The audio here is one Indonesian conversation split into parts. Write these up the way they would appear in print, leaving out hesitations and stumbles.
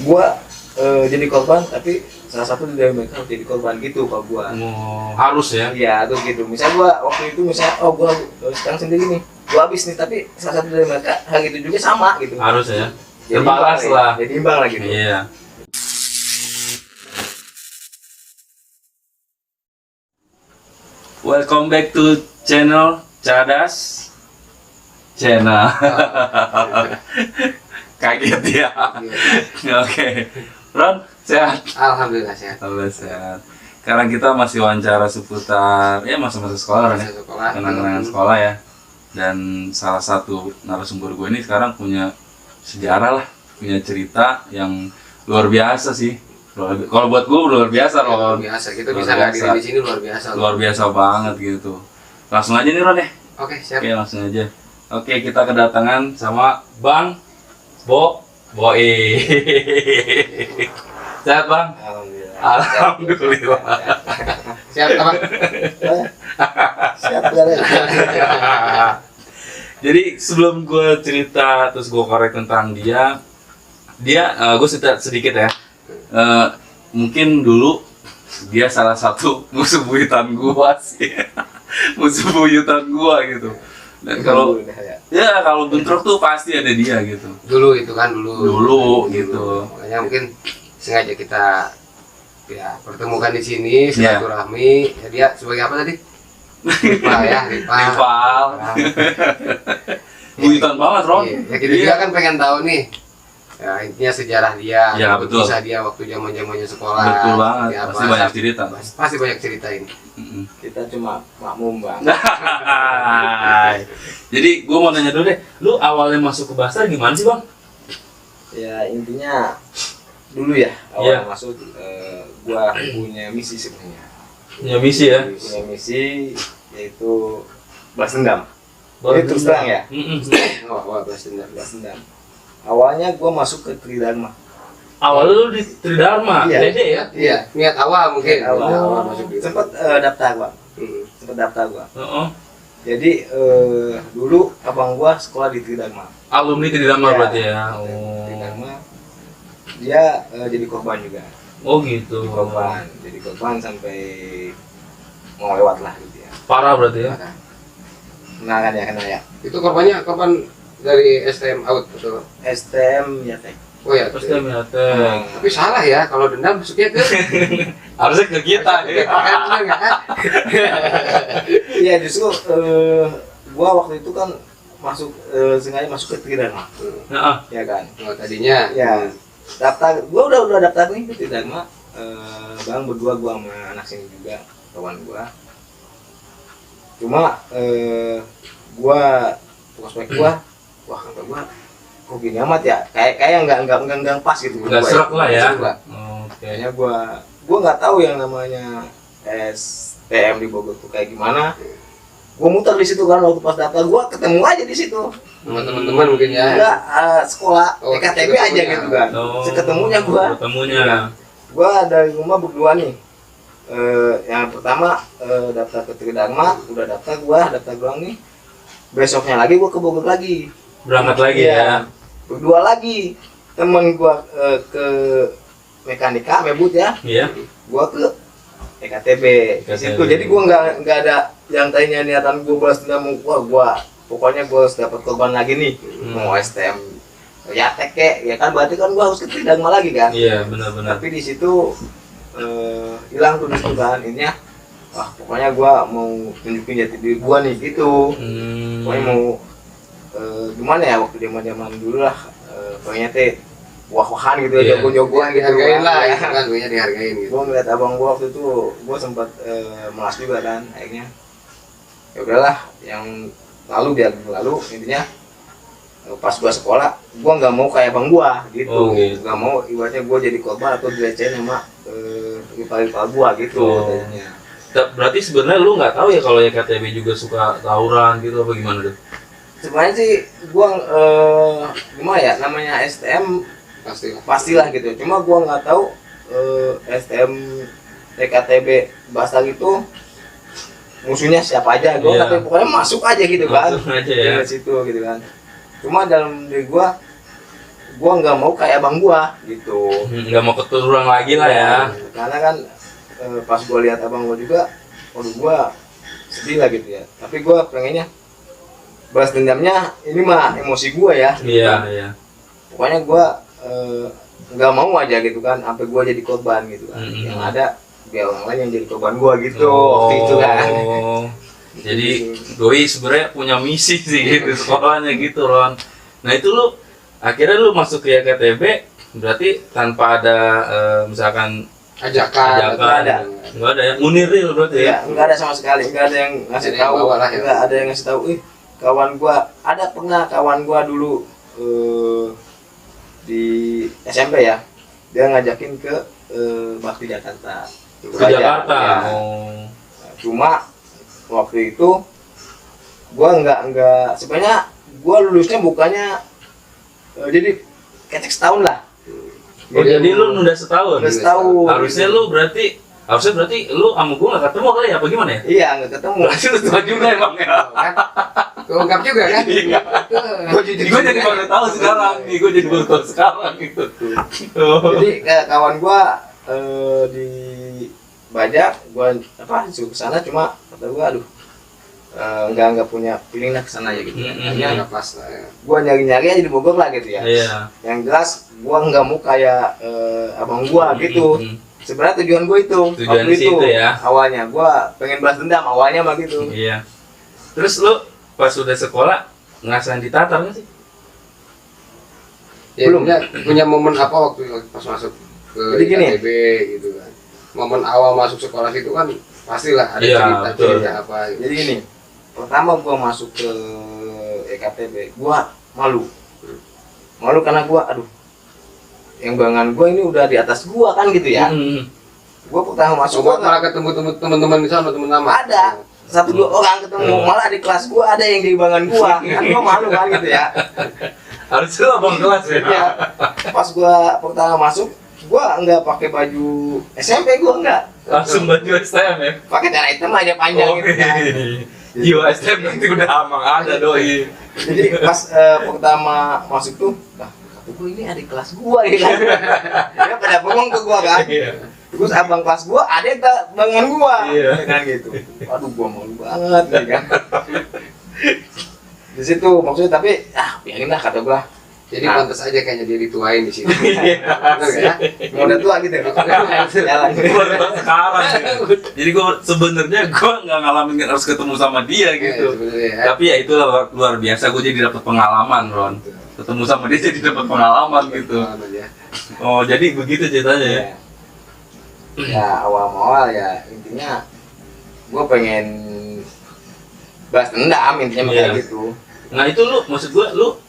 gua jadi korban, tapi salah satu dari mereka harus jadi korban gitu kalau gua. Harus ya? Iya, tuh gitu. Misal gua waktu itu gua sekarang sendiri nih, gua habis nih, tapi salah satu dari mereka hal itu juga sama gitu. Harus ya? Jadi Terbalas imbang, lah. Jadi imbang lah gitu. Iya. Welcome back to channel Cadas Channel. Kaget ya. Oke. Ron, sehat? Alhamdulillah sehat. Alhamdulillah sehat. Sekarang kita masih wawancara seputar ya masa-masa sekolah kan ya. Kenangan sekolah ya. Dan salah satu narasumber gue ini sekarang punya sejarah lah, punya cerita yang luar biasa sih. Kalau buat gue luar biasa loh. Luar biasa. Kita bisa hadir di sini luar biasa. Luar biasa banget gitu. Langsung aja nih Ron ya. Oke, siap. Oke, langsung aja. Oke, kita kedatangan sama Bang Boi. Sehat Bang? Alhamdulillah. Alhamdulillah. Siap apa? Siap beres. Jadi sebelum gue cerita terus gue korek tentang dia gue cerita sedikit ya. Mungkin dulu dia salah satu musuh buyutan gue sih. Musuh buyutan gue gitu. Dan kalau bentrok tuh pasti ada dia gitu. Dulu itu kan dulu gitu. Makanya mungkin sengaja kita ya pertemukan di sini silaturahmi. Ya, dia sebagai apa tadi? Rival ya, rival. Buyutan banget Ron. Ya kita juga kan pengen tahu nih. Ya intinya sejarah dia, ya, betul. Kisah dia waktu zamannya sekolah. Betul banget. Pasti banyak cerita. Pasti banyak cerita ini. Kita cuma makmum Bang. Jadi gue mau nanya dulu deh, lu awalnya masuk ke Basar gimana sih Bang? Ya intinya dulu ya awal masuk gua punya misi sebenarnya. Punya misi ya? Punya misi yaitu balas dendam. Ini terus terang ya. Balas dendam. Awalnya gua masuk ke Tridharma. Awalnya lu di Tridharma, Iya. Dede ya? Iya, niat awal mungkin. Awal masuk di sempat daftar gua. Sempat daftar gua. Jadi dulu abang gua sekolah di Tridharma. Alumni Tridharma berarti ya. Tridharma. Dia jadi korban juga. Oh gitu. Jadi korban sampai mau lewat lah gitu ya. Parah berarti ya. Nah kan ya, kena ya. Itu korban dari STM out betul. STM ya teh. Oh ya, terus dia menyata. tapi salah ya kalau dendam masuknya ke Harusnya ke kita ya. Iya justru gua waktu itu kan sengaja masuk ke Tridharma. Ya kan. Oh, tadinya ya daftar, gua udah daftar nih ke Tridharma. Bang berdua gua sama anak sini juga, kawan gua. Cuma gua prospek gua, wah kata gua kok gini amat ya, kayak nggak pas gitu. Nggak serak lah ya. Kayaknya gua nggak tahu yang namanya STM di Bogor tuh kayak gimana. Gua muter di situ kan waktu pas daftar, gua ketemu aja di situ. Sama teman-teman mungkin ya. Enggak, sekolah EKTB aja gitu kan. Ketemunya gua. Gua dari rumah berdua nih. Yang pertama daftar ke Tridharma, udah daftar doang nih. Besoknya lagi gua ke Bogor lagi. Berangkat lagi ya. Berdua lagi. Temen gua ke mekanika, mebut ya. Iya. Gua ke EKTB. Di situ. Jadi gua nggak ada yang tadinya niatan gua balas dendam, gua pokoknya gua harus dapat korban lagi nih. Mau STM ya teke, ya kan berarti kan gua harus ke Tridharma lagi kan. Iya, benar-benar. Tapi di situ hilang tuh disitu kan ininya. Wah, pokoknya gua mau tunjukin jati diri gua nih gitu. Pokoknya mau gimana ya waktu zaman dulu lah, pokoknya teh wah-wahan gitu ya, jago-jagoan gitu. Dihargain lah, ya kan, pokoknya dihargain gitu. Gua ngeliat abang gua waktu itu, gua sempat melas juga kan, akhirnya ya udahlah, yang lalu biar lalu, intinya pas gua sekolah, gua nggak mau kayak abang gua gitu, nggak mau ibaratnya gua jadi korban atau dilecehin sama rival gua gitu. Berarti sebenarnya lu nggak tahu ya kalau EKTB juga suka tawuran gitu apa gimana deh? Sebenarnya sih gua gimana ya, namanya STM pastilah gitu. Cuma gua nggak tahu STM EKTB Basar itu musuhnya siapa aja. Gua nggak tahu, pokoknya masuk aja gitu kan. Masuk aja ya. Di situ gitu kan. Cuma dalam diri gua gua nggak mau kayak abang gua gitu. Nggak mau keturunan lagi lah ya. Karena kan pas gua lihat abang gua juga, waduh gua sedih lah gitu ya. Tapi gua pengennya balas dendamnya ini mah emosi gua ya. Iya, iya. Pokoknya gua nggak mau aja gitu kan, sampai gua jadi korban gitu kan. Yang ada biar orang lain yang jadi korban gua gitu waktu itu kan. Jadi doi sebenarnya punya misi sih gitu sekolahnya gitu Ron. Nah itu lu akhirnya lu masuk ke YKTB berarti tanpa ada misalkan ajakan nggak ada ya muniril berarti ya? Nggak ada sama sekali, nggak ada yang ngasih tahu, nggak ada yang ngasih tahu. Kawan gua pernah kawan gua dulu di SMP ya, dia ngajakin ke Bakti Jakarta. Ke Jakarta. Ya. Cuma waktu itu gua nggak sebenarnya gua lulusnya bukannya jadi ketek setahun lah. Oh, jadi lu nunda setahun. Nunda setahun. Harusnya berarti lu sama gua nggak ketemu kali ya? Apa gimana ya? Iya nggak ketemu. Berarti lu tua juga emang ya. keungkap juga kan. Gue jadi baru tahu sekarang nih, gue jadi baru tahu sekarang gitu. Jadi kawan gua di Bajak, gua disuruh ke sana, cuma kata gua aduh nggak punya feeling lah kesana ya gitu. Hanya nggak pas lah ya. Gua nyari aja di Bogor lah gitu ya. Iya. Yang jelas gua nggak mau kayak abang gua gitu. Sebenarnya tujuan gua itu waktu itu ya. Awalnya gua pengen balas dendam awalnya mah gitu. Iya. Terus lu pas udah sekolah ngerasain ditatar nggak sih? Ya, Belum. Punya momen apa waktu pas masuk ke Jadi gini. IKTB gitu kan. Momen awal masuk sekolah itu kan pastilah ada Iya, cerita apa gitu. Jadi gini, pertama gua masuk ke EKTB, gua malu karena gua aduh, yang bangan gua ini udah di atas gua kan gitu ya. Gua pertama masuk Coba malah ketemu teman-teman di sana, teman lama. ada 1-2 orang ketemu, malah di kelas gua ada yang di bangan gua, kan gua malu kan gitu ya. Harusnya abang kelas ya. Iya. Pas gua pertama masuk, gua nggak pakai baju SMP, gua nggak Langsung baju STM ya. pakai celana hitam aja panjang gitu kan. Jiwa STM nanti udah amang ada doi. Jadi pas pertama masuk tuh, nah kata gua ini adik kelas gua ya kan. Dia pada bengong ke gua kan. Iya. Terus abang kelas gua ada yang bangan gua, Iya. ya kan gitu. Aduh gua malu banget ya kan. Di situ maksudnya tapi biarin lah kata gua. Jadi pantas aja kayaknya dia dituain di sini. Benar nggak ya? Mau udah tua gitu. Jalan. Gua baru sekarang ya. Jadi sebenarnya gua nggak ngalamin harus ketemu sama dia gitu. Sebenarnya ya. Tapi ya itulah luar biasa, gue jadi dapat pengalaman Ron. Ketemu sama dia jadi dapat pengalaman gitu. Oh jadi begitu ceritanya ya. Ya awal ya intinya gua pengen balas dendam intinya Iya. kayak gitu. Nah itu maksud gue lu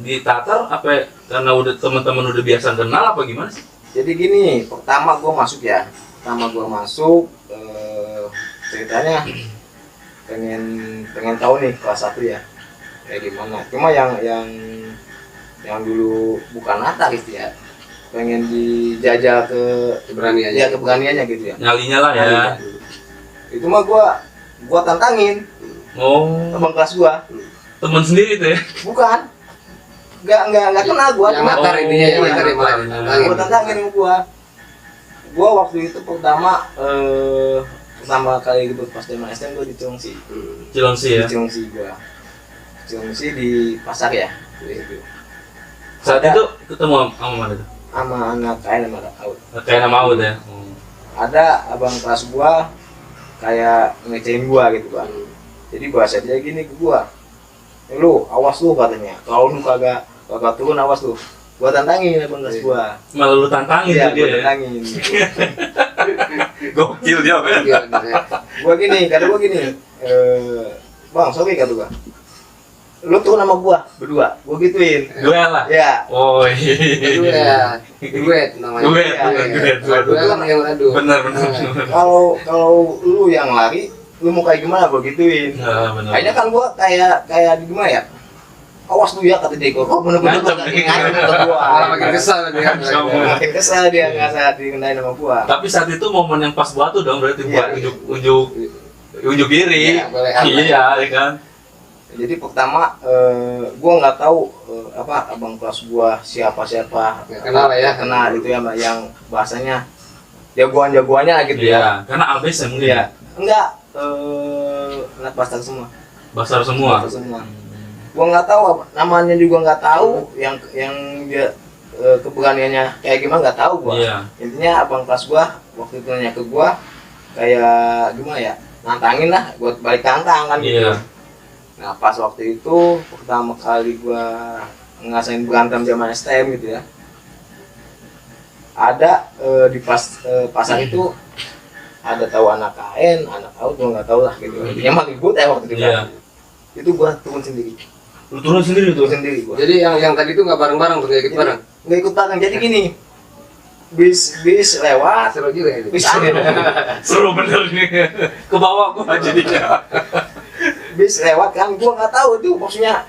ditatar apa karena udah teman-teman udah biasa kenal apa gimana sih? Jadi gini, pertama gua masuk ceritanya pengen tahu nih kelas 1 ya kayak gimana. Cuma yang dulu bukan natar gitu ya, pengen dijajal ke Keberaniannya. ya keberaniannya gitu ya. Nyalinya lah ya. Itu mah gua tantangin Oh, abang kelas gua. teman sendiri tuh ya? Bukan. Enggak kenal gua, Yang cuma natar intinya yang Oh, natar yang natar. tantangin. gua tantangin sama gua waktu itu pertama kali ribut pas zaman STM gua di Cilengsi. Cilengsi ya. Di Cilengsi di pasar ya. Gitu. Saat itu ketemu sama mana tuh? Sama anak kain sama anak out. Kayak nama Aud ya. Ada abang kelas gua kayak ngecehin gua gitu kan. Jadi bahasa dia gini ke gua. Lu awas lu katanya. Kalau lu kagak turun awas lu. Gua tantangin abang kelas gua. Malah lu tantangin Iya, tuh dia gua ya. tantangin. Gokil dia men. Kata gua gini, bang, sorry kata gua. Lu turun sama gua berdua, gua gituin. Duel lah. Ya, Oh iya. Duet namanya. Duet. Duet kan yang adu. Benar. kalau lu yang lari, lu mau kayak gimana gua gituin. Nah, benar. Akhirnya kan gua kayak di gimana ya? Awas lu ya kata dia, kok bener-bener Ngancam. ngancam ke gua. Malah makin kesal dia. Makin kesel dia nggak dikenain sama gua. Tapi saat itu momen yang pas buat tuh dong berarti buat Iya. unjuk kiri. Iya, boleh. Iya, ya kan. Jadi pertama gua nggak tahu apa abang kelas gua siapa Nggak kenal lah ya. kenal itu ya Mbak, yang bahasanya jagoannya gitu Iya, karena abis ya mungkin. ya enggak anak pasar semua Basar semua. Pasar semua. Gua nggak tahu apa namanya juga nggak tahu, yang dia keberaniannya kayak gimana nggak tahu gua. Iya. Intinya abang kelas gua waktu itu nanya ke gua kayak gimana ya, nantangin lah buat balik tantang kan gitu. Iya. Nah pas waktu itu pertama kali gua ngerasain berantem zaman STM gitu ya, ada di pasar itu ada tahu anak KN, anak out gua nggak tahu lah gitu. Intinya mah ribut ya waktu itu. Iya. Itu gua turun sendiri. Lu turun sendiri tuh. Turun sendiri gua. Jadi yang tadi itu nggak bareng-bareng tuh, nggak ikut bareng. Nggak ikut bareng. Jadi gini, bis lewat, Seru juga ini. bis anu, Seru bener nih. Ke bawah gua jadinya. bis lewat kan, gua nggak tahu itu maksudnya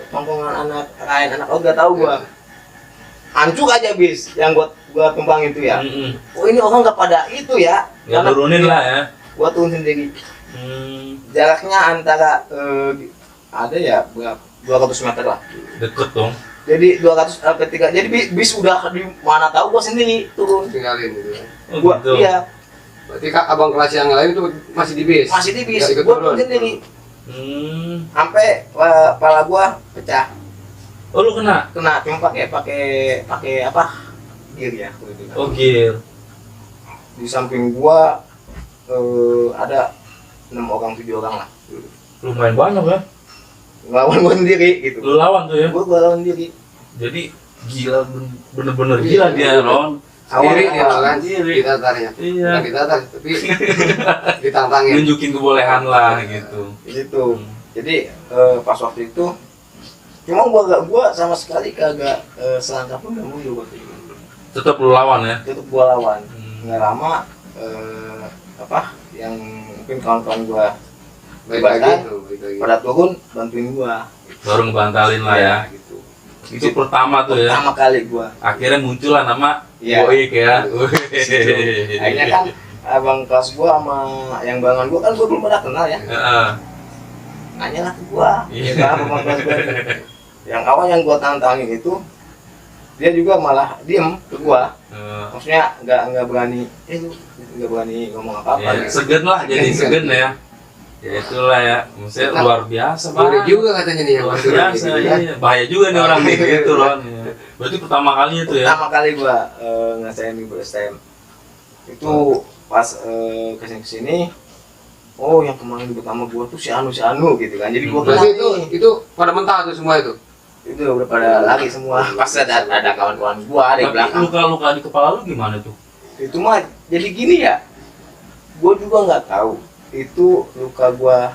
tongkongan anak lain, anak out nggak tahu gua. Hancur aja bis yang gua tumbangin itu ya. Oh ini orang nggak pada itu ya. Nggak Karena turunin lah ya. gua turun sendiri. Jaraknya antara ada ya berapa 200 meter lah. Deket dong. Jadi 200 ke 3. Jadi bis udah di mana tahu gua sendiri turun. Tinggalin gitu ya. Oh, Gua gitu. iya Berarti abang kelas yang lain itu masih di bis. masih di bis. Nggak ikut Gua turun. turun sendiri. Sampai kepala gua pecah. Oh lu kena? Kena cuma pakai apa? Gear ya. Oh gear. Di samping gua ada 6 orang 7 orang lah. Lumayan banyak ya. Ngelawan gua sendiri gitu. Lu lawan tuh ya. Gua lawan sendiri. Jadi gila, bener-bener gila dia Ron. Sendiri Awal- dia awal kan. sendiri. Ditatarnya. Iya. Bukan ditatar, tapi ditantangin. Nunjukin kebolehan lah gitu. Gitu. Jadi pas waktu itu cuma gua sama sekali kagak selangkah pun nggak mundur waktu itu. Tetap lu lawan ya. Tetep gua lawan. Hmm. Nggak lama apa yang mungkin kawan-kawan gua Baik lagi tuh, baik lagi. pada turun bantuin gua. Baru ngebantalin lah ya. Gitu. Itu pertama tuh ya. Pertama kali gua. Akhirnya muncullah nama Iya. Boik ya. Akhirnya kan abang kelas gua sama yang bangun gua kan gua belum pernah kenal ya. Heeh. Nanya lah ke gua. Iya. Iya. Abang kelas gua. Yang awal yang gua tantangin itu dia juga malah diem ke gua. Maksudnya nggak berani, lu nggak berani ngomong apa-apa. Ya, gitu. segen lah, jadi segen ya. Ya itulah ya, maksudnya luar biasa Boleh banget. juga katanya nih yang Luar bantu biasa, gitu ya. iya. Bahaya juga nih orang nih gitu Ron. Ya. Berarti pertama kalinya tuh ya. Pertama kali gua ngerasain di STM itu pas kesini, oh yang kemarin pertama gua tuh si Anu gitu kan. Jadi gua Berarti kenal nih. itu pada mentah tuh semua itu. Itu udah pada lari semua. Pas ada kawan-kawan gua di Tapi belakang. luka-luka di kepala lu gimana tuh? Itu mah jadi gini ya, gua juga nggak tahu itu luka gua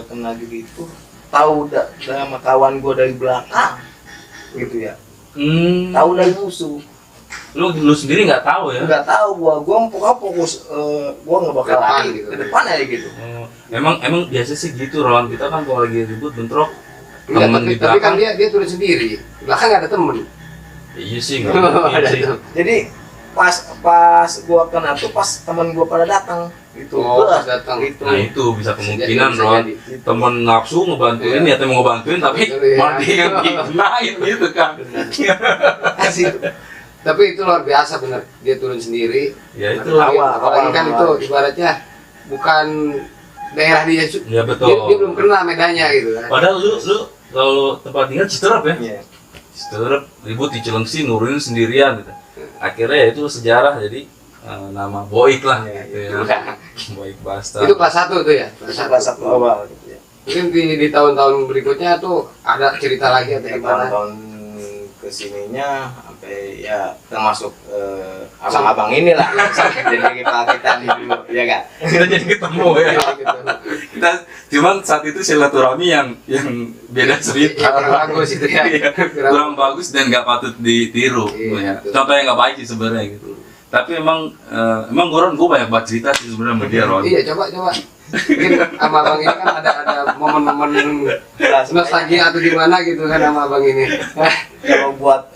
kena gitu, tahu sama kawan gua dari belakang gitu ya, tahu dari musuh. Lu sendiri nggak tahu ya? Nggak tahu gua pokoknya fokus gua nggak bakal Ke depan lari gitu. ke depan aja gitu. Oh, emang biasa sih gitu Ron. Kita kan kalau lagi ribut bentrok Enggak, temen di tapi kan belakang. dia turun sendiri. Belakang nggak ada temen. Iya sih nggak mungkin Ada sih. tuh. Jadi pas gua kena tuh pas teman gua pada datang gitu. Oh, Wah, pas datang. gitu. Nah itu bisa kemungkinan Bisa Ron. jadi. Temen nafsu ngebantuin Iya. ya temen ngebantuin tapi Betul, iya. malah dia yang dikenain gitu kan. Asik. Tapi itu luar biasa bener. Dia turun sendiri. Ya itulah. Apalagi kan awal. itu ibaratnya bukan daerah dia. Ya betul. Dia belum kenal medannya gitu kan. Padahal lu kalau tempat tinggal Citerap ya. Iya. Citerap ribut di Cilengsi nurunin sendirian gitu. Akhirnya ya itu sejarah jadi nama Boik lah Iya, gitu itu. ya. Boik Basta. Itu kelas 1 tuh ya. Kelas satu awal gitu ya. Mungkin di tahun-tahun berikutnya tuh ada cerita lagi atau Di gimana? tahun kesininya sampai ya termasuk abang-abang inilah jadi kepala kita nih dulu ya kan. Kita jadi ketemu ya. Gitu. Kita cuman saat itu silaturahmi yang beda cerita. Kurang bagus itu ya. Iya, kurang bagus dan nggak patut ditiru. Iya, Ya. betul. Contoh yang nggak baik sih sebenarnya gitu. Tapi emang gue banyak banget cerita sih sebenarnya sama dia Ron. Iya, coba. Mungkin sama abang ini kan ada momen-momen nostalgia atau gimana gitu kan sama abang ini. Kalau buat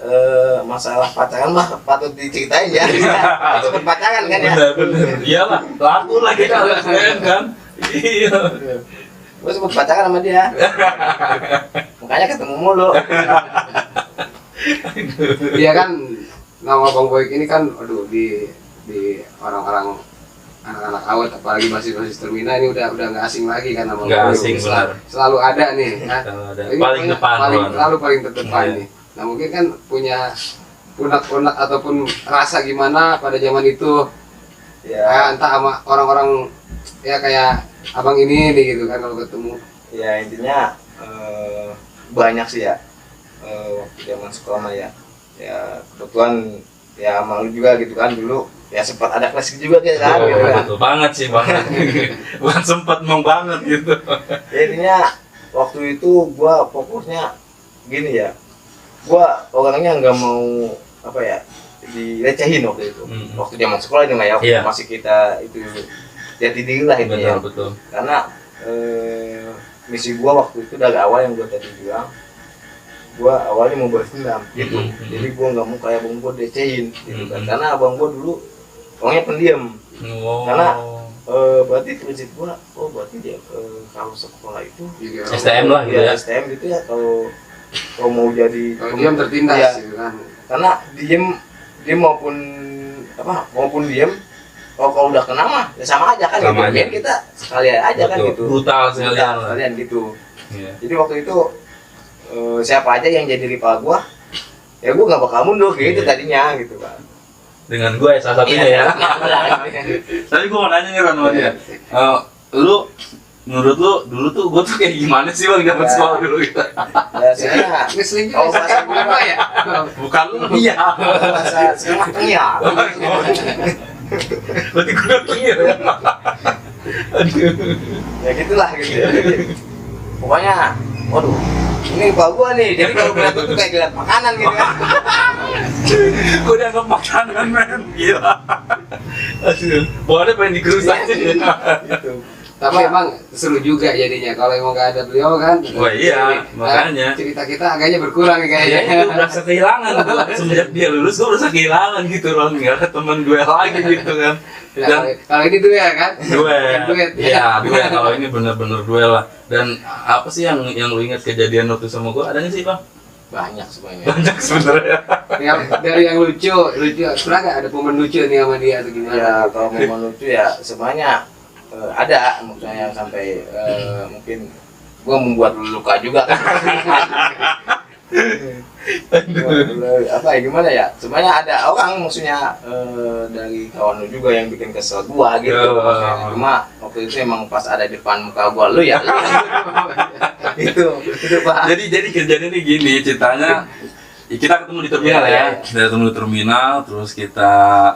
masalah pacaran mah patut diceritain ya. Itu pacaran kan ya. Bener. Iyalah, laku lah kita kan. Iya. Gue sempet pacaran sama dia. Makanya ketemu mulu. Iya kan, nama Bang Boyk ini kan, aduh di orang-orang anak-anak awet, apalagi basis termina ini udah nggak asing lagi kan nama Nggak Bang Boyk. asing, benar. Selalu ada nih kan. Selalu ada. Ini Paling pokoknya depan, Bang. selalu paling terdepan Iya. nih. Nah mungkin kan punya unek-unek ataupun rasa gimana pada zaman itu, Ya, entah sama orang-orang ya kayak abang ini nih gitu kan kalau ketemu. ya intinya banyak sih ya waktu zaman sekolah mah ya. Ya kebetulan ya malu juga gitu kan dulu. Ya sempat ada kelas juga gitu kan. Oh, Gitu kan. betul banget sih banget. Bukan sempat mau banget gitu. Ya, intinya waktu itu gua fokusnya gini ya. Gua orangnya nggak mau apa ya dilecehin waktu itu. Waktu zaman sekolah itu nggak ya, Iya. masih kita itu jati diri lah itu ya. Betul. Karena misi gua waktu itu dari awal yang gua tadi bilang, gua awalnya mau balas dendam gitu. Jadi gua nggak mau kayak abang gua dilecehin gitu kan. Karena abang gua dulu orangnya pendiam. Oh. Karena berarti prinsip gua, oh berarti dia kalau sekolah itu Jadi STM lah gitu ya. STM gitu ya, kalau mau jadi kalau diam tertindas Iya. gitu kan. karena diem maupun diem, kalau udah kena mah ya sama aja kan, Sama gitu. aja. Biar kita sekalian aja kan Betul. gitu, Brutal sekalian lah. sekalian gitu. Iya. Jadi waktu itu siapa aja yang jadi rival gua, ya gua nggak bakal mundur gitu Iya. tadinya gitu kan. Dengan gue salah satunya ya. Tapi gue mau nanya nih Ron sama dia. Lu menurut lu dulu tuh gue tuh kayak gimana sih Bang dapat Ya. sekolah dulu gitu? Ya sebenarnya Ngeselin Oh, juga bahasa saya apa ya? Bukan lu iya. bahasa sekarang ya. Berarti gue udah kira ya. Aduh. Ya gitulah gitu. Pokoknya, waduh, ini pak gua nih. Jadi kalau ngeliat itu kayak ngeliat makanan gitu kan. Gue udah nggak makanan men, gila. Aduh, bawaannya pengen digerus aja ya. Gitu. Tapi emang seru juga jadinya kalau emang nggak ada beliau kan. Wah, iya, makanya. cerita kita agaknya berkurang nih Kayaknya kayaknya. itu berasa kehilangan gua. Semenjak dia lulus gue berasa kehilangan gitu Ron, nggak ada teman duel lagi gitu kan. Ya, Dan kalau ini tuh ya kan. duel, Duet. iya duel. Kalau ini bener-bener duel lah. Dan apa sih yang lu ingat kejadian waktu sama gue? Ada nggak sih Bang? Banyak sebenarnya. Banyak sebenarnya. Dari yang lucu, pernah nggak ada momen lucu nih sama dia atau gimana? Ya kalau mau lucu ya sebenarnya ada, maksudnya yang sampai mungkin gua membuat lu luka juga kan. Apa ya gimana ya? Sebenarnya ada orang maksudnya dari kawan lu juga yang bikin kesel gua gitu. Ya. Maksudnya. Cuma waktu itu emang pas ada di depan muka gua, lu ya. itu Pak. Jadi kejadiannya gini ceritanya. Kita ketemu di terminal Iya, ya. iya. Kita ketemu di terminal, terus kita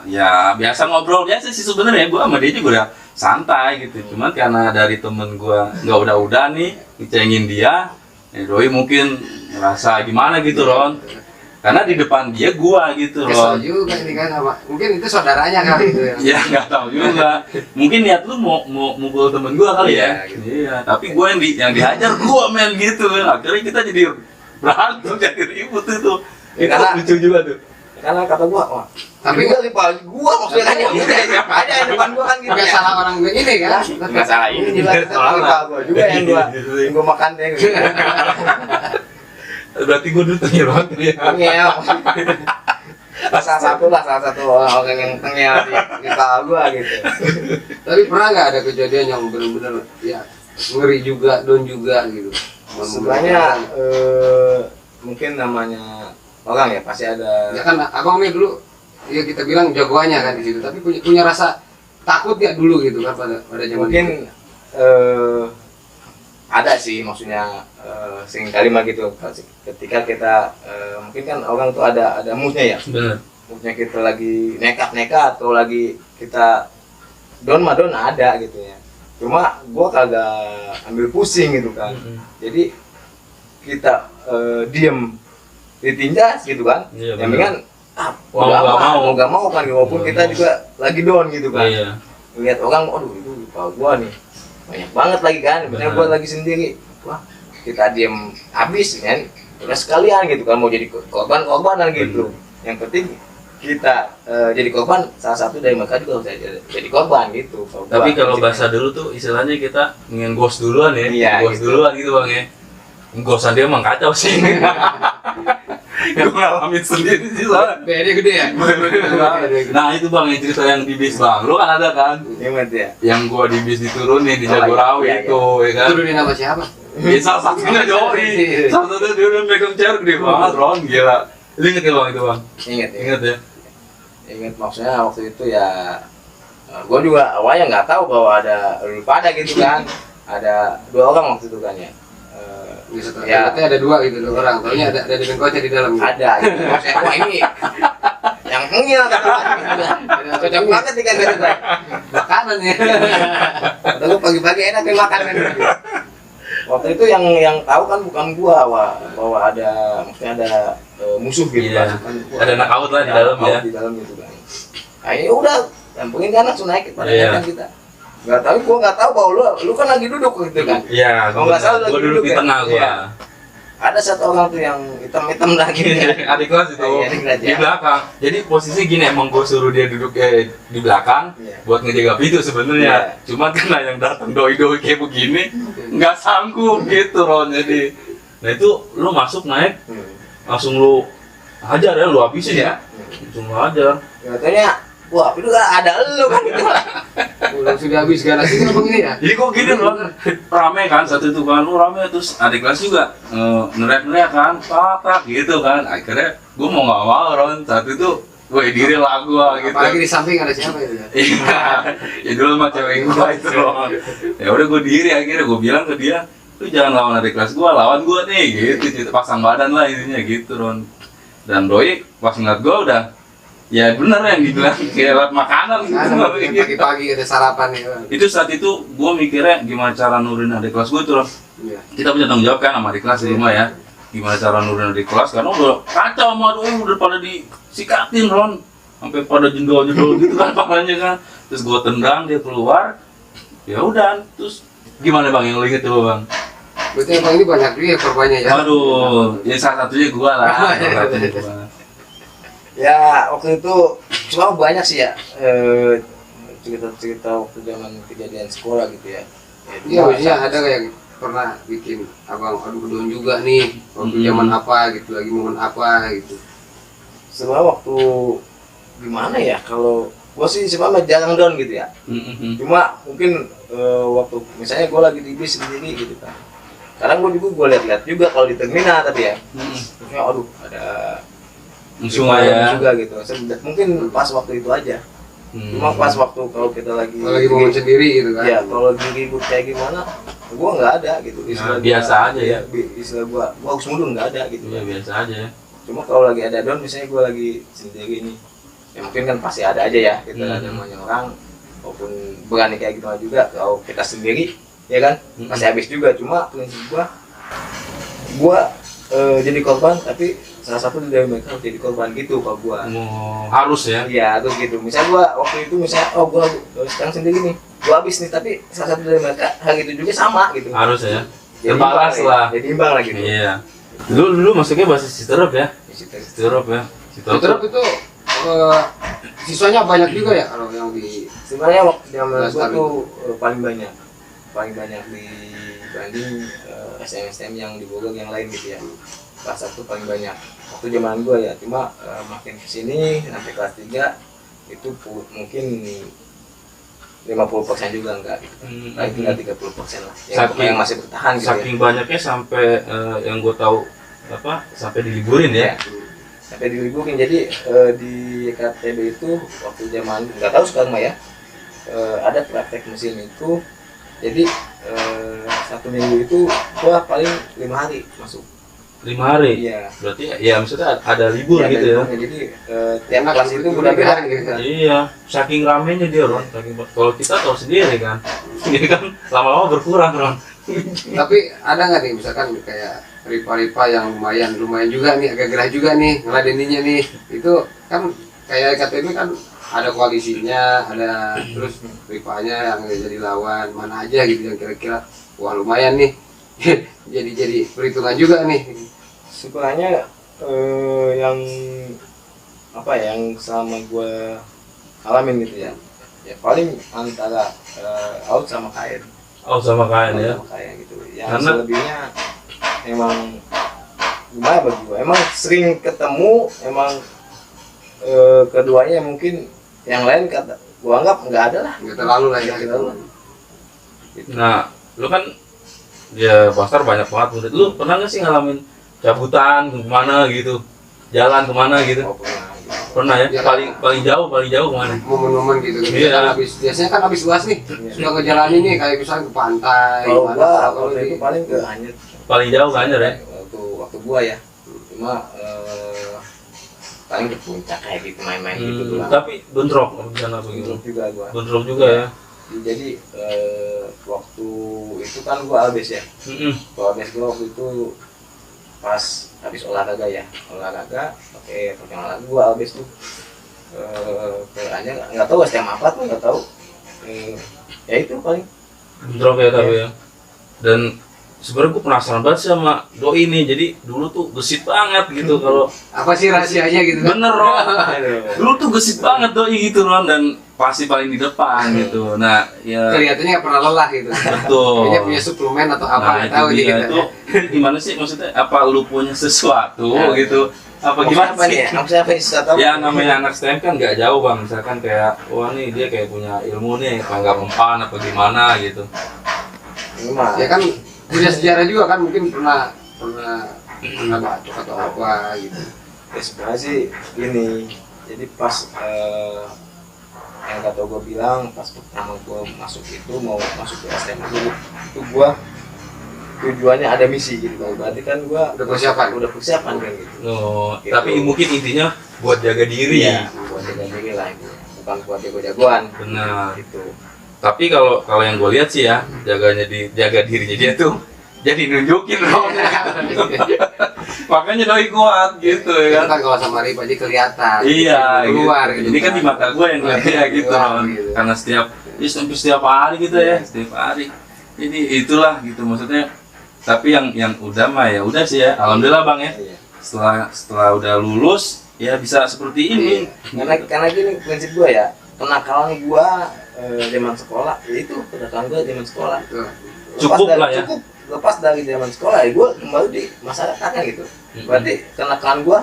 ya biasa ngobrol biasa sih sebenarnya. Gua sama dia juga udah santai gitu. Cuman karena dari temen gua nggak udah nih ngecengin dia, ya doi mungkin ngerasa gimana gitu Ron. Karena di depan dia gua gitu Kesel Ron. juga ini kan sama. Mungkin itu saudaranya kali itu ya. Ya nggak tahu juga. Mungkin niat lu mau mukul temen gua kali ya. Iya, gitu. Iya. Tapi gua yang dihajar gua men gitu. Akhirnya kita jadi berantem jadi ribut itu. Ya, Itu karena- lucu juga tuh. Karena kata gua, wah, Tapi gua rival gua maksudnya kan ya udah siapa aja yang depan gua kan gitu. nggak ya. salah orang gue ini kan. Nggak salah ini juga rival gua juga yang gua makan deh. Gitu. Berarti gua dulu tengil banget ya. Tengel. salah satu orang yang tengel di rival gua gitu. Tapi pernah nggak ada kejadian yang benar-benar ya ngeri juga, down juga gitu? Sebenarnya mungkin namanya orang ya pasti ada. Ya kan abang nih dulu ya kita bilang jagoannya kan di situ, tapi punya rasa takut ya dulu gitu kan pada zaman Mungkin itu. ada sih maksudnya sering kali mah gitu ketika kita mungkin kan orang tuh ada moodnya ya, Bener. moodnya kita lagi nekat atau lagi kita down ada gitu ya. Cuma gua kagak ambil pusing gitu kan. Jadi kita diem ditindas gitu kan. Iya, Yang bener. kan Mau nggak mau. kan walaupun kita juga lagi down gitu kan. Iya. Lihat orang, aduh itu lupa gua nih banyak banget lagi kan, misalnya gua lagi sendiri, wah kita diem habis kan, udah sekalian gitu kan mau jadi korbanan gitu. Yang penting kita jadi korban, salah satu dari mereka juga harus jadi korban gitu. Tapi kalau bahasa dulu tuh istilahnya kita ngegos duluan ya, Iya, ngegos gitu. duluan gitu bang ya. Nggosan dia emang kacau sih. Gue ngalamin sendiri sih soalnya. BD gede ya. Nah itu bang yang cerita yang di bis bang, lu kan ada kan? Gimana ya? Yang gua di bis diturunin di Oh, Jagorawi iya, iya, itu, ya kan? Turunin nama siapa? Ya, salah satunya Joey, salah satunya dia udah megang chair gede banget, Ron, gila. Lu inget ya bang itu bang? Ingat ya. Ingat ya? Ingat maksudnya waktu itu ya, gue juga awalnya nggak tahu bahwa ada lu pada gitu kan. Ada 2 orang waktu itu kan ya. Ya. Ternyata ada 2 gitu, 2 orang. Taunya ada dengan kocek di dalam. Gitu. Ada gitu. Maksudnya wah ini yang ngil kata cocok banget nih kan gitu kan. Makanan ya. Kata gue pagi-pagi enak nih makan kan gitu. Waktu itu yang tahu kan bukan gua bahwa ada maksudnya ada musuh gitu Iya. kan. Ada knockout lah di dalam ya. Di dalam gitu kan. Nah, ya udah, dampingin kan langsung naik pada Iya. kan kita. Nggak tahu, gua nggak tahu bahwa lu kan lagi duduk gitu kan. Iya, Kalau nggak salah gua lagi duduk duduk di ya? tengah gua. Iya. Ada satu orang tuh yang hitam-hitam lagi. Adik kelas itu Iya, adik kelas, di ya. belakang. Jadi posisi gini emang gue suruh dia duduk di belakang Iya. buat ngejaga pintu sebenarnya. Iya. Cuma karena yang datang doi-doi kayak begini nggak sanggup gitu Ron. Jadi, nah itu lu masuk naik langsung lu hajar ya, lu habisin ya. Langsung lu hajar. Katanya, wah itu ada lu kan gitu. Udah sudah habis garasi kan abang ini ya. Jadi kok gini Ron, rame kan satu itu kan, lu rame terus adik kelas juga neriak-neriak kan, patak gitu kan. Akhirnya gue mau nggak mau Ron, saat itu gue diri lah gue gitu. Apalagi di samping ada siapa itu ya? Iya, ya dulu sama cewek gue itu Ron. Ya udah gue diri akhirnya gue bilang ke dia, lu jangan lawan adik kelas gue, lawan gue nih gitu, pasang badan lah intinya gitu Ron. Dan doi pas ngeliat gue udah, ya bener yang dibilang kayak lewat makanan gitu. Pagi-pagi ada sarapan ya. Itu saat itu gue mikirnya gimana cara nurunin adik kelas gue tuh Ron. Iya. Kita punya tanggung jawab kan sama adik kelas di rumah ya. Gimana cara nurunin adik kelas karena udah kacau sama doi udah pada disikatin Ron. Sampai pada jendol-jendol gitu kan palanya kan. Terus gue tendang dia keluar. Ya udah, terus gimana Bang yang lo inget tuh Bang? Berarti abang ini banyak juga ya korbannya ya. Aduh, ya salah satunya gue lah. Salah satunya gua. Ya waktu itu cuma banyak sih ya cerita-cerita waktu zaman kejadian sekolah gitu ya. Iya, maksudnya ada nggak yang pernah bikin abang aduh down juga nih waktu zaman apa gitu, lagi momen apa gitu. Sebenarnya waktu gimana ya, kalau gua sih sebenarnya jarang down gitu ya. Cuma mungkin waktu misalnya gua lagi di bis sendiri gitu kan. Kadang gua lihat-lihat juga kalau di terminal tapi ya. Maksudnya aduh ada Musuh ya. juga gitu. Mungkin pas waktu itu aja. Cuma pas waktu kalau kita lagi Kalau lagi momen sendiri gitu kan. ya kalau lagi ribut kayak gimana, gua nggak ada gitu. Nah, biasa aja ya. Istilah gua harus mundur nggak ada gitu. Iya biasa aja ya. Cuma kalau lagi ada down, misalnya gua lagi sendiri nih, ya mungkin kan pasti ada aja ya. Kita ada namanya orang, maupun berani kayak gitu juga. Kalau kita sendiri, ya kan pasti habis juga. Cuma prinsip gua jadi korban, tapi salah satu dari mereka jadi korban gitu kalau gua. Harus ya. Iya, tuh gitu. Misal gua waktu itu misalnya gua sekarang sendiri nih, gua habis nih, tapi salah satu dari mereka hari itu juga sama gitu. Harus ya. Jadi Terbalas imbang lah. Jadi imbang lah gitu. Iya. Dulu masuknya bahasa Citerep ya. Citerep ya. Citerep itu siswanya banyak juga ya kalau yang di Sebenarnya waktu zaman gua Lestari. tuh paling banyak dibanding STM yang di Bogor yang lain gitu ya. Kelas 1 paling banyak. Waktu zaman gua ya, cuma makin kesini sampai kelas 3 itu mungkin 50% juga enggak gitu. Paling tinggal 30% lah. Yang masih bertahan gitu Saking banyaknya sampai yang gue tahu apa sampai diliburin ya. ya. Sampai diliburin. Jadi di KTB itu waktu zaman nggak tahu sekarang mah ya, ada praktek mesin itu. Jadi 1 minggu itu gua paling 5 hari masuk. 5 hari. Iya. Berarti ya maksudnya ada libur Iya, gitu ya. Jadi tiap kelas itu udah beda gitu kan. Iya, saking ramenya dia Ron. Kalau kita tahu sendiri kan. Ini kan lama-lama berkurang Ron. Tapi ada nggak nih misalkan kayak ripa-ripa yang lumayan juga nih, agak gerah juga nih ngeladeninnya nih. Itu kan kayak KTB kan ada koalisinya, ada terus ripanya yang jadi lawan mana aja gitu yang kira-kira wah lumayan nih. jadi perhitungan juga nih. Sebenarnya yang apa ya yang selama gue alamin gitu ya, ya paling antara out sama kain. Oh sama kain ya. Sama kain gitu. Yang Karena- selebihnya emang gimana bagi gue, emang sering ketemu, emang keduanya mungkin yang lain kata gue anggap nggak ada lah. nggak terlalu lah ya Nggak gitu. terlalu. Nah, lu kan ya Bastard banyak banget murid. Lu pernah nggak sih ngalamin cabutan kemana gitu? Jalan kemana gitu? Oh, pernah, gitu. Pernah ya? Ya. Paling jauh kemana? Momen-momen gitu kan. Iya. Misalkan biasanya kan habis UAS nih Iya. suka ngejalanin nih kayak misalnya ke pantai Kalau gimana, gua kalau waktu di- itu paling ke Anyar. Paling jauh kan ya? Waktu gua ya. Cuma paling ke puncak kayak gitu main-main gitu doang. Tapi bentrok di sana begitu. Bentrok juga gua. Bentrok juga ya. Jadi waktu itu kan gua albes ya. Mm-mm. Gua albes gua waktu itu pas habis olahraga ya. Olahraga pakai olahraga gua albes tuh. Ke Anyar nggak tahu STM apa tuh nggak tahu. Ya itu paling. Bentrok ya tapi ya. Dan sebenarnya gue penasaran banget sih sama doi ini. Jadi dulu tuh gesit banget gitu kalau apa sih rahasianya gitu kan? bener Ron. Aduh. Dulu tuh gesit banget doi gitu Ron, dan pasti paling di depan gitu. Nah ya Kelihatannya nggak pernah lelah gitu. betul. Kayaknya punya suplemen atau apa Nah nggak itu tahu dia gitu. itu gimana sih maksudnya? Apa lu punya sesuatu Nah, gitu? Apa Gimana gimana nih? sih? Apa siapa yang susah tahu? Ya namanya anak STM kan nggak jauh bang, misalkan kayak wah nih dia kayak punya ilmu nih, nggak mempan apa gimana gitu. Ini mah. Ya kan punya sejarah juga kan mungkin pernah batuk atau apa gitu. Ya sebenarnya sih gini, jadi pas yang kata gue bilang pas pertama gue masuk itu mau masuk ke STM itu gue tujuannya ada misi gitu kan, berarti kan gue Udah persiapan. Oh, kan gitu. tapi mungkin intinya buat jaga diri. Iya, buat jaga diri lah itu, bukan buat jago-jagoan Benar. gitu. Tapi kalau yang gue lihat sih ya, jaga dirinya dia tuh jadi nunjukin Ron. Makanya doi kuat gitu Itu ya kan. kan kalau sama Rip aja kelihatan. Iya, keluar gitu. gitu. Ini kan di mata gue yang ngeliatnya gitu, Keluar, Ron. gitu. Karena hampir setiap hari gitu ya, setiap hari. Jadi itulah gitu maksudnya. Tapi yang udah mah ya udah sih ya, alhamdulillah bang ya. Iya. Setelah udah lulus ya bisa seperti ini. Karena gini prinsip gue ya, kenakalan gue zaman sekolah, ya itu kenakalan gue zaman sekolah. Tuh. Cukup lah ya. Cukup lepas dari zaman sekolah ya gue kembali di masyarakatnya gitu. Berarti kenakalan gue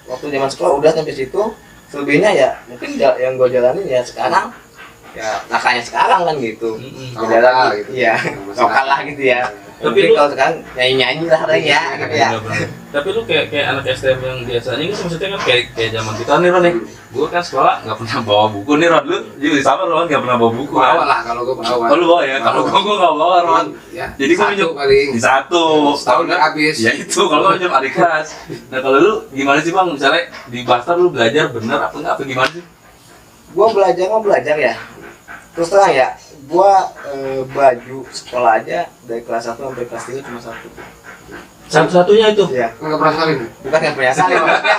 waktu zaman sekolah udah sampai situ. Selebihnya ya mungkin yang gue jalanin ya sekarang ya nakalnya sekarang kan gitu. Mm-mm. Lokal Beda lagi gitu. iya, lokal lah gitu ya. Tapi Tapi lu- kalau sekarang nyanyi lah ada ya gitu ya. Bener-bener. Tapi lu kayak anak STM yang biasanya gitu maksudnya kan kayak zaman kita nih Ron ya. Gue kan sekolah nggak pernah bawa buku nih Ron, lu juga sama Ron nggak pernah bawa buku Bawa kan? lah kalau gue bawa. Oh lu bawa ya? Kalau gue nggak bawa Ron. Ya. Jadi gue Satu minjem paling. di satu. Setahun Tahu nggak? habis. Ya itu kalau gue minjem adik kelas. Nah kalau lu gimana sih bang? Misalnya di Bastard lu belajar bener apa enggak? Apa gimana sih? Gua belajar ya. Terus terang ya, gua baju sekolah aja dari kelas 1 sampai kelas 3 cuma satu. Satu-satunya itu. Iya. Nggak pernah salin. Bukan yang punya salin maksudnya.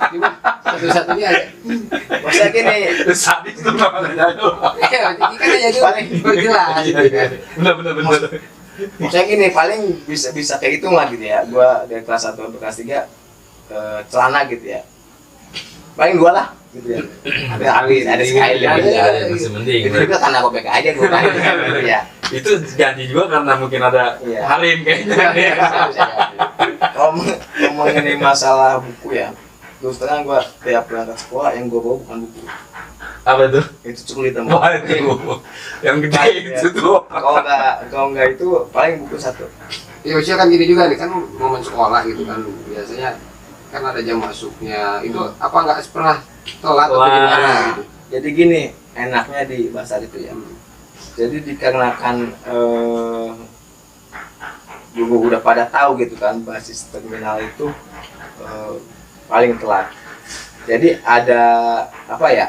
Gimana? Satu-satunya aja. Maksudnya gini, Sadis tuh nggak ada jadul. Iya, ini kan aja Paling- jelas. Bener. maksudnya gini paling bisa kayak gitu lah gitu ya. Gua dari kelas 1 sampai kelas 3 celana gitu ya. Paling 2 lah gitu ya. Ada sekali Ada, ya. ada. Masih mending. Itu juga karena robek aja gua kan gitu ya. Itu ganti juga karena mungkin ada Iya. Harim kayaknya. Kalau ngomongin masalah buku ya, terus terang gua tiap berangkat sekolah yang gua bawa bukan buku, Apa tuh? itu cukup hitam. Wah itu yang gede itu tuh. Kalau nggak itu paling buku satu. Ya usia kan gini juga nih kan momen sekolah gitu kan biasanya kan ada jam masuknya itu apa nggak pernah telat atau Telat. gimana gitu. Jadi gini enaknya di Basar itu ya. Jadi dikarenakan dulu udah pada tahu gitu kan basis terminal itu paling telat. Jadi ada apa ya?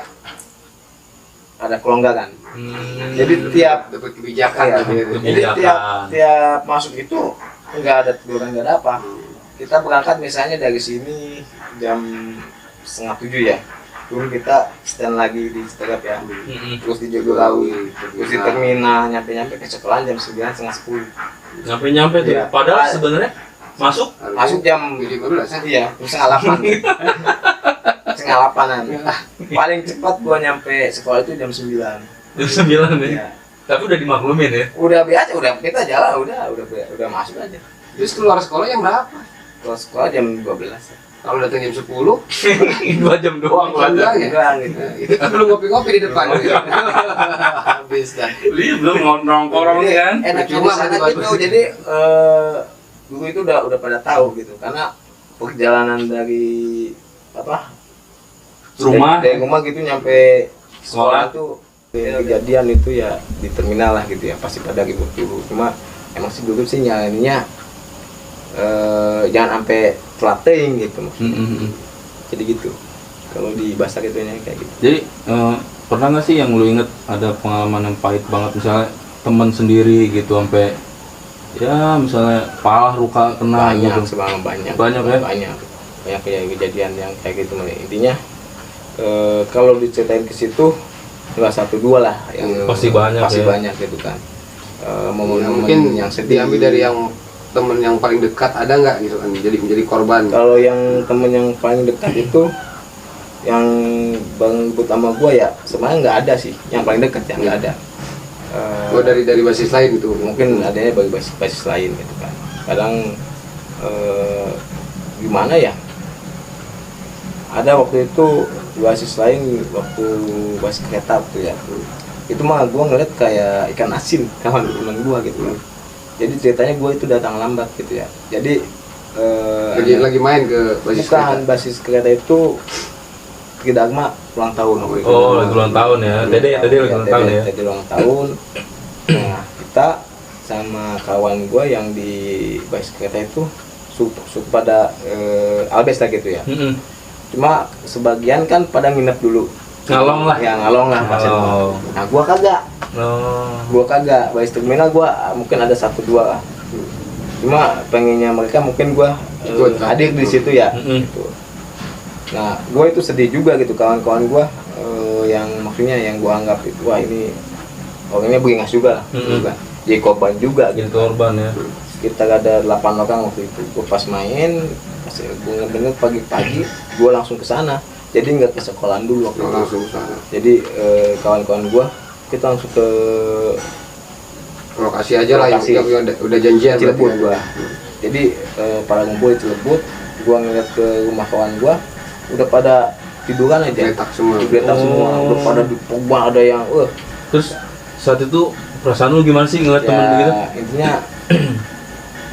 Ada kelonggaran. Jadi tiap dapat kebijakan Iya, gitu. jadi Kebijakan. tiap masuk itu nggak ada teguran, nggak ada apa. Kita berangkat misalnya dari sini jam 6:30 ya. Turun kita stand lagi di Setegap ya. Terus di Jogorawi, terus di terminal, nyampe ke sekolahan jam 9, setengah 10. Nyampe tuh. Iya. Padahal sebenarnya masuk Masuk jam 15 ya. iya, jam setengah 8. Setengah setengah 8-an. Paling cepat gua nyampe sekolah itu jam 9. Jam 9 ya. Iya. Tapi udah dimaklumin ya. Udah biasa, udah kita jalan, udah masuk aja. Terus keluar sekolah yang berapa? Kalau sekolah jam 12. Kalau datang jam 10, 2 jam doang jam lah. doang ya? Enggak gitu. Itu belum ngopi-ngopi di depan. Habis dah. Dia belum nongkrong kan. Enak di Cuma sana mati-mati. gitu. Jadi guru itu udah pada tahu gitu. Karena perjalanan dari apa? Rumah Dari rumah gitu nyampe sekolah sekolah tuh kejadian itu ya di terminal lah gitu ya, pasti pada ribut dulu. Cuma emang sih dulu sih nyalainnya jangan sampai telat teuing gitu. Jadi gitu. Kalau di bahasa gitu kayak gitu. Jadi pernah nggak sih yang lu inget ada pengalaman yang pahit banget, misalnya teman sendiri gitu sampai ya misalnya pala luka kena Banyak, gitu. banyak Ya? Banyak kayak kejadian yang kayak gitu. Intinya kalau diceritain ke situ nggak 1-2 lah yang Pasti banyak pasti ya. banyak gitu kan. Momen-momen Mungkin yang sedih diambil dari yang temen yang paling dekat ada nggak gitu kan, jadi menjadi korban. kalau yang temen yang paling dekat itu yang bang ikut sama gua ya sebenarnya nggak ada sih yang paling dekat ya nggak ada. Dari basis lain gitu. Mungkin adanya bagi basis lain gitu kan. Kadang gimana ya, ada waktu itu basis lain waktu basis kereta tuh ya, itu mah gua ngeliat kayak ikan asin kawan teman gua gitu. Jadi ceritanya gua itu datang lambat gitu ya. Jadi lagi main ke basis bukan kereta. basis kereta itu Dagma ulang tahun. Oh, lagi ulang tahun ya. Dede lagi ulang tahun ya. Dede ulang tahun. Nah, kita sama kawan gua yang di basis kereta itu pada albes lah gitu ya. Cuma sebagian kan pada nginep dulu. Ngalong lah. Ya ngalong lah maksudnya. Oh. Nah, gua kagak. Oh. Gua kagak. Basis terminal gua mungkin ada 1-2 lah. Cuma pengennya mereka mungkin gua Ikut. hadir di situ ya. Mm-mm. Gitu. Nah, gue itu sedih juga gitu kawan-kawan gue yang maksudnya yang gue anggap itu wah ini orangnya beringas juga lah, juga. Jadi korban juga Jadi gitu. korban ya. Kita ada 8 orang waktu itu. Gue pas main, pas gue ngedenger pagi-pagi, gue langsung ke sana. Jadi nggak ke sekolahan dulu waktu itu. Langsung sana. Jadi kawan-kawan gue kita langsung ke Lokasi aja lah Lokasi. yang udah janjian. Cilebut berarti gue. Jadi pada ngumpul di Cilebut, gue ngeliat ke rumah kawan gue, udah pada tiduran aja. Geletak semua. Geletak semua, udah pada di pohon ada yang Terus saat itu perasaan lu gimana sih ngeliat temen begitu? intinya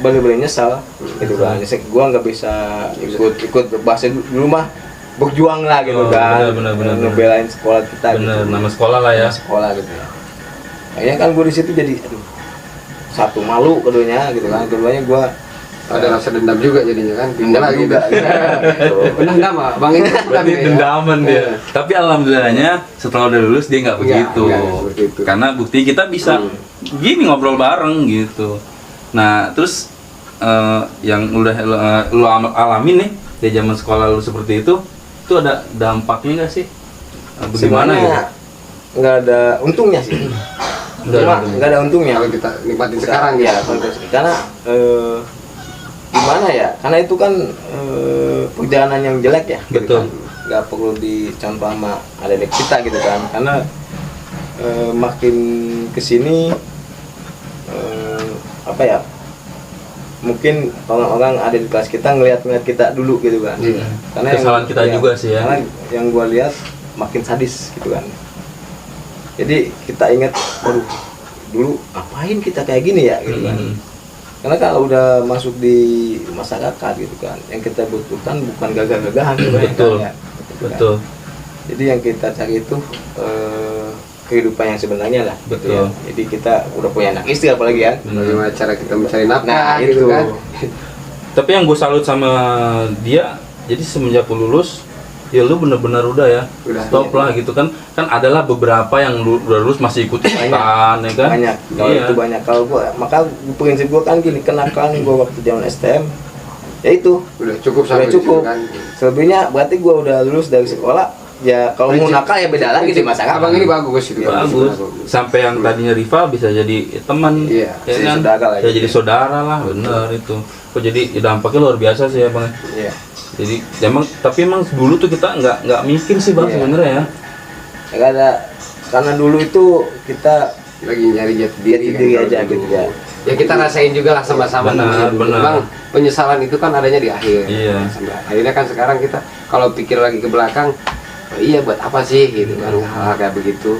bener-bener nyesal gitu kan. Gua nggak bisa ikut bahasa dulu mah berjuang lah gitu Oh, kan. bener. Ngebelain sekolah kita Bener, gitu. nama sekolah lah ya. Sekolah gitu ya. Akhirnya kan gua di situ jadi aduh, satu malu keduanya gitu kan. Keduanya gua Ada rasa dendam juga jadinya kan. dendam Gimana juga. gitu. Dendam ah, Bang ini Berarti ya. dendaman dia. Iya. Tapi alhamdulillahnya setelah udah lulus dia nggak begitu. Nggak seperti itu. Karena bukti kita bisa gini ngobrol bareng gitu. Nah terus yang udah lu alamin nih di zaman sekolah lu seperti itu ada dampaknya nggak sih? Bagaimana Sebenarnya gitu? nggak ada untungnya sih. Cuma nggak ada untungnya. Kalau kita nikmatin sekarang ya ya. karena gimana ya, karena itu kan perjalanan yang jelek ya gitu Betul. kan. Nggak perlu dicontoh sama adik kita gitu kan, karena makin kesini apa ya, mungkin orang-orang ada di kelas kita ngelihat kita dulu gitu kan. Iya. Karena Kesalahan kita juga sih ya. karena yang gua lihat makin sadis gitu kan. Jadi kita ingat, waduh dulu ngapain kita kayak gini ya gitu kan. Karena kalau udah masuk di masyarakat gitu kan, yang kita butuhkan bukan gagah-gagahan sebenarnya Betul. kan, ya, gitu kan. Betul. Jadi yang kita cari itu kehidupan yang sebenarnya lah. Gitu Betul. ya. Jadi kita udah punya anak istri apalagi kan. Bagaimana cara kita mencari nafkah Nah gitu itu kan. Tapi yang gue salut sama dia, jadi semenjak lu lulus, ya lu bener-bener udah ya, Udah, stop iya. lah gitu kan. Kan adalah beberapa yang udah lulus masih ikut ikutan ya kan. banyak. Kalau Iya. itu banyak. Kalau gua, maka prinsip gua kan gini, kenakalan gua waktu zaman STM, ya itu Udah cukup udah sampai cukup. situ kan. Selebihnya berarti gua udah lulus dari sekolah. Ya kalau mau nakal ya beda lagi di masyarakat. Abang ini bagus itu. Bagus. Sampai yang tadinya rival bisa jadi teman, Iya, ya jadi kan? saudara lah Ya gitu. jadi saudara lah, bener itu. Kok jadi dampaknya luar biasa sih ya bang. Iya. Jadi emang dulu tuh kita nggak mikir sih bang Iya. sebenarnya ya. Ya nggak ada, karena dulu itu kita lagi nyari jati diri, jati diri kan, aja kalau gitu dulu. ya. Ya kita rasain juga lah sama-sama Benar, namanya dulu. benar. Memang penyesalan itu kan adanya di akhir. Iya. Sampai akhirnya kan sekarang kita kalau pikir lagi ke belakang, oh iya buat apa sih gitu kan, hal kayak begitu.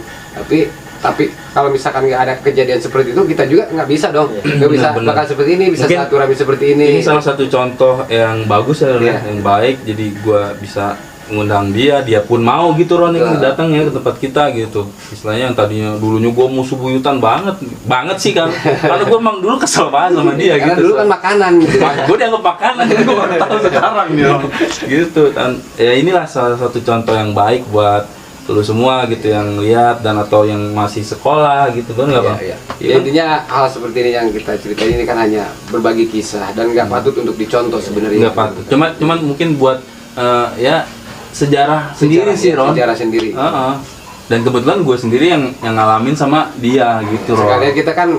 Tapi kalau misalkan nggak ada kejadian seperti itu, kita juga nggak bisa dong, nggak bisa Benar. bakal seperti ini, bisa Mungkin silaturahmi seperti ini. Ini salah satu contoh yang bagus ya, Ron, Iya. yang baik. Jadi gua bisa ngundang dia pun mau gitu Ron ini Betul. datang ya ke tempat kita gitu. Istilahnya yang tadinya dulunya gua musuh buyutan banget sih kan. Karena gua emang dulu kesel banget sama dia Karena gitu. dulu kan makanan gitu. Gue dianggap makanan, gue baru tahu sekarang nih Ron. Gitu dan ya inilah salah satu contoh yang baik buat lu semua gitu yang lihat dan atau yang masih sekolah gitu kan nggak bang? Iya. Iya Ya, kan? intinya hal seperti ini yang kita ceritain ini kan hanya berbagi kisah dan nggak patut untuk dicontoh sebenarnya. Nggak patut. Cuman mungkin buat ya sejarah sendiri sih Ron. Sejarah sendiri. Heeh. Dan kebetulan gue sendiri yang ngalamin sama dia gitu Ron. Sekalian kita kan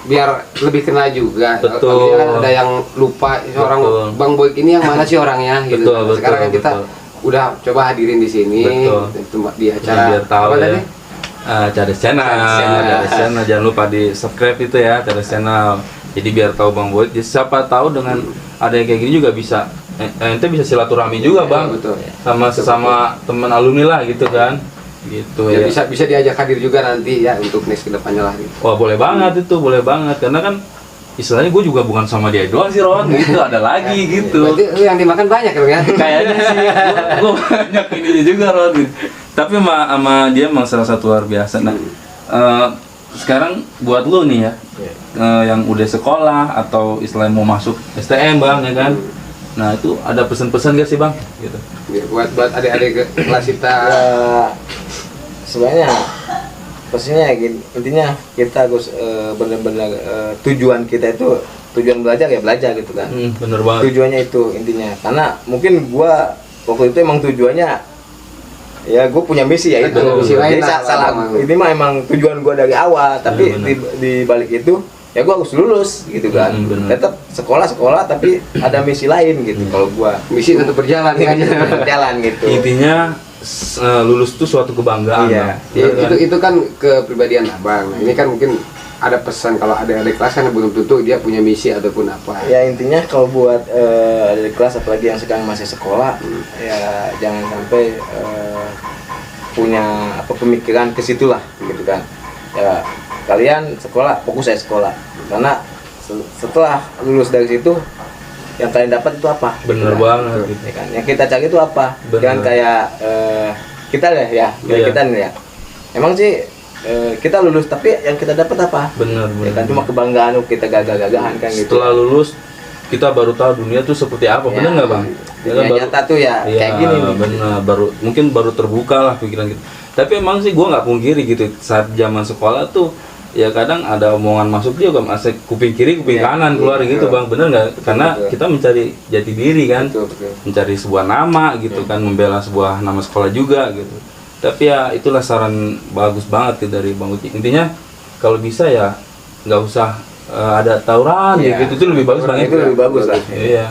biar lebih kenal juga. Betul. Kalau kan ada yang lupa orang Betul. Bang Boy ini yang mana sih orangnya gitu. Betul, Sekarang kan kita betul. udah coba hadirin di sini Betul. di acara Biar tahu apa ya. tadi? Cades Channel, Cades Channel. jangan lupa di subscribe itu ya Cades Channel. Jadi biar tahu Bang Boy. Jadi siapa tahu dengan ada yang kayak gini juga bisa, ente bisa silaturahmi juga Bang, Betul. sama sesama teman alumni lah gitu kan, gitu Ya, ya. bisa diajak hadir juga nanti ya untuk next kedepannya lah. Wah boleh banget itu, boleh banget karena kan istilahnya gue juga bukan sama dia doang sih Ron, gitu ada lagi gitu. Berarti lu yang dimakan banyak dong ya? Kayaknya sih gue banyak ininya juga Ron gitu. Tapi sama dia emang salah satu luar biasa. Nah sekarang buat lu nih ya yang udah sekolah atau istilahnya mau masuk STM bang ya kan, nah itu ada pesan-pesan gak sih bang gitu? Ya, buat adik-adik kelas kita. Ya, sebenarnya pastinya gini, intinya kita harus benar-benar tujuan kita itu tujuan belajar ya belajar gitu kan. Bener banget. Tujuannya itu intinya, karena mungkin gua waktu itu emang tujuannya ya gue punya misi ya itu. Ada misi lain Jadi lah, salah emang. ini mah emang tujuan gua dari awal, tapi Bener. di balik itu ya gua harus lulus gitu kan. Bener. Tetap sekolah tapi ada misi lain gitu kalau gua Misi tetap berjalan kan. jalan gitu. Intinya lulus itu suatu kebanggaan. Iya. Bang. Ya, Bener kan? itu kan kepribadian abang. Nah, ini kan mungkin ada pesan kalau ada adik kelas kan belum tentu dia punya misi ataupun apa. Ya intinya kalau buat adik kelas apalagi yang sekarang masih sekolah, ya jangan sampai punya apa pemikiran ke situ lah gitu kan. Ya kalian sekolah fokus aja sekolah, karena setelah lulus dari situ yang kalian dapat itu apa? Bener Gitu kan. banget gitu. Ya kan? Yang kita cari itu apa? Bener. Jangan kayak kita deh ya, kayak Iya. kita nih ya. Emang sih kita lulus tapi yang kita dapat apa? Bener Ya kan cuma kebanggaan kita gagah-gagahan kan gitu. Setelah lulus kita baru tahu dunia tuh seperti apa, Ya, bener nggak bang? Ya kan, dunia nyata tuh ya Iya, kayak gini nih. bener, mungkin baru terbuka lah pikiran kita. Tapi emang sih gue nggak pungkiri gitu saat zaman sekolah tuh ya kadang ada omongan masuk dia kan asik kuping kiri kuping Iya, kanan keluar iya, gitu betul. bang, bener nggak? Karena betul. kita mencari jati diri kan, Betul. mencari sebuah nama gitu kan, membela sebuah nama sekolah juga gitu. Tapi ya itulah saran bagus banget gitu dari Bang Uci. Intinya kalau bisa ya nggak usah ada tawuran Iya. gitu, itu lebih bagus banget. Itu lebih bagus lah. Iya.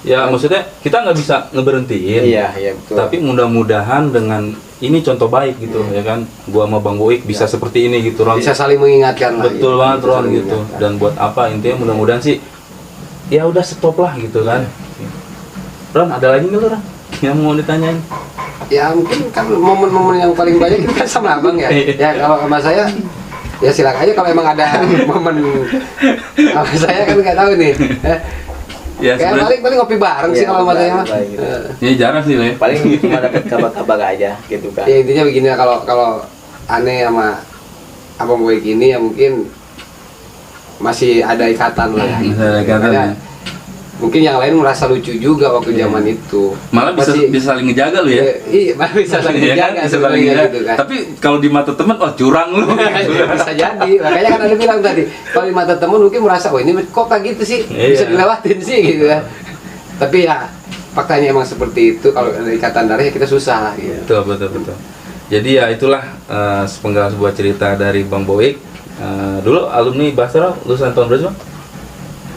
Ya maksudnya kita nggak bisa ngeberhentiin. Iya betul. Tapi mudah-mudahan dengan ini contoh baik gitu ya kan. Gua sama Bang Boik bisa seperti ini gitu Ron. Bisa saling mengingatkan lah. Betul gitu. banget Bisa Ron saling gitu. mengingatkan. Dan buat apa intinya mudah-mudahan sih ya udah stop lah gitu kan. Ron ada lagi nggak lu Ron yang mau ditanyain? Ya mungkin kan momen-momen yang paling banyak itu kan sama abang ya. Ya kalau sama saya ya silakan aja kalau emang ada momen sama saya kan nggak tahu nih. Ya Kayak sebenarnya paling ngopi bareng sih Iya, kalau sama saya. ngopi bareng gitu. ya jarang sih Le. Paling cuma dapat kabar-kabar aja gitu kan. Ya intinya begini lah, kalau aneh sama abang Boy ini ya mungkin masih ada ikatan lah. Masih ada ikatan, Makanya ya. mungkin yang lain merasa lucu juga waktu zaman itu. Malah bisa Masih- bisa saling ngejaga lu ya. Iya, malah bisa saling Iya kan? menjaga Bisa saling sebenarnya ngejaga. gitu kan. Tapi kalau di mata teman oh curang lu. Ya, bisa jadi, makanya kan ada bilang tadi kalau di mata temen mungkin merasa oh ini kok kayak gitu sih, bisa Iya. dilewatin sih gitu kan. Tapi ya faktanya emang seperti itu, kalau ada ikatan darah ya kita susah lah gitu. Betul. Jadi ya itulah sepenggal sebuah cerita dari Bang Boik. Dulu alumni Basra lulusan tahun berapa? Bang?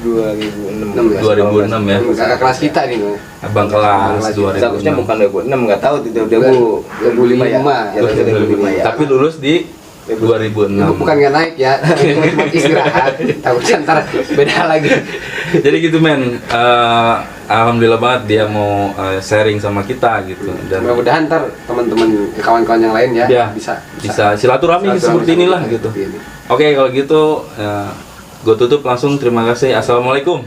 2006. 2006 ya. Kakak kelas kita nih. Abang kelas Seharusnya 2006. bukan 2006, nggak tahu 2005 ya. Ya, 2005 ya. Tapi lulus di 2006. Bukan nggak naik ya, cuma istirahat. Takutnya ntar beda lagi. Jadi gitu men. Alhamdulillah banget dia mau sharing sama kita gitu. Dan Mudah-mudahan ntar teman-teman kawan-kawan yang lain ya, Ya, bisa silaturahmi seperti inilah sama gitu. seperti ini. Oke, kalau gitu gue tutup langsung. Terima kasih. Assalamualaikum.